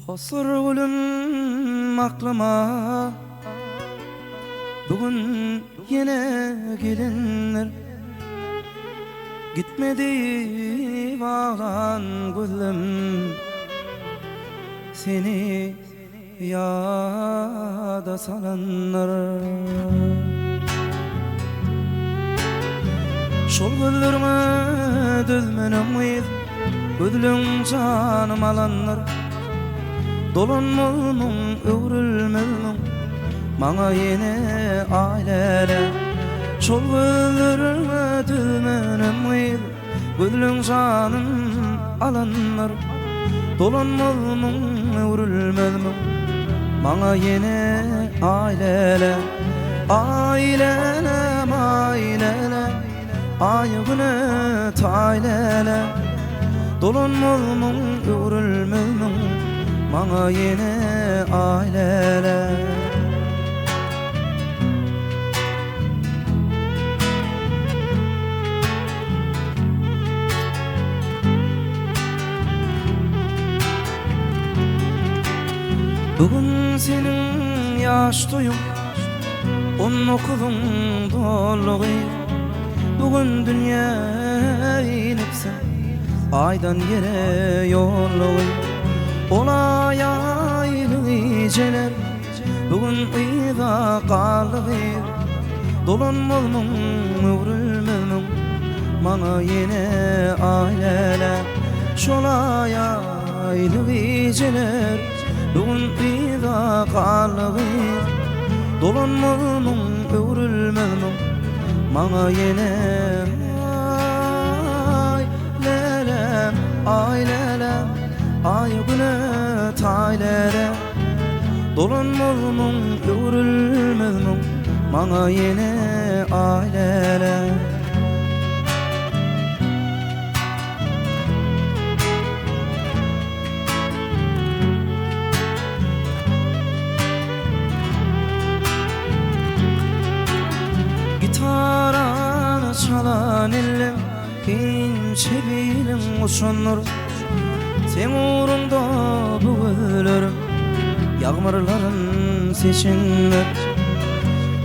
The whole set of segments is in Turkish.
Hosur gülüm aklıma bugün yine gelinler. Gitmedi bağlan gülüm, seni yada salanlar. Şol güllerime düzmenim uyuz, gözlüğün canım alanlar. Dolanmalmın, öwrülmelmän maňa ýene aýlala. Şol gözlerime düzmenim uyuz, gözlüğün canım alanlar. Dolanmalmın, öwrülmelmän maňa ýene aýlala. Aýlalam, aýlalam, aýygyny taýlala. Dolanmalmyn, öwrülmelmän maňa ýene aýlala. Bugün senin ýaş toýuň, on okudyň dolgy. Bugün dünýä inipsen, aýdan ýere ýollugy. Olay aýlyjeler, bugün ýyda galdy. Dolanmalmyn, öwrülmelmän maňa ýene aýlala. Şolay aýlyjeler, bugün ýyda galdy. Dolanmalmyn, öwrülmelmän maňa ýene aýlala. Aýlala, aýygyny taýlala. Dolanmalmyn, öwrülmelmän maňa ýene aýlala. Gitarany çalan ellim, inçe bilim uçanlar. Sen uğrunda bu ölürüm, yağmurların seçinler.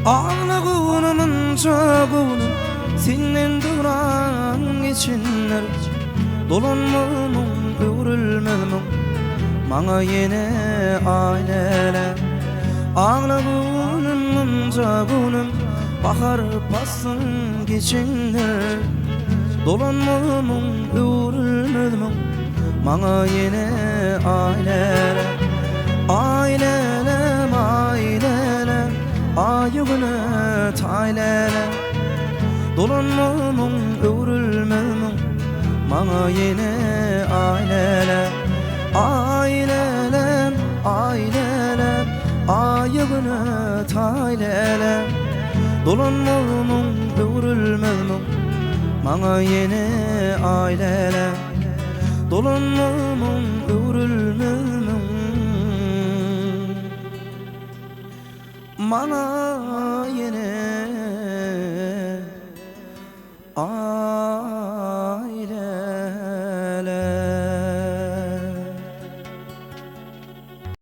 Ağlagynymın çagynım, senden duran geçinler. Dolanmalmyn, öwrülmelmän maňa ýene aýlala. Ağlagynymın çagynım, bahar passyn geçinler. Dolanmalmyn, öwrülmelmän maňa ýene aýlala. Aýlalam, aýlalam, aýygyny taýlala. Dolanmalmyn, öwrülmelmän maňa ýene aýlala. Aýlalam, aýlalam, aýygyny taýlala. Dolanmalmyn, öwrülmelmän maňa ýene aýlala. Dolanmalmyn, öwrülmelmän maňa ýene aýlala.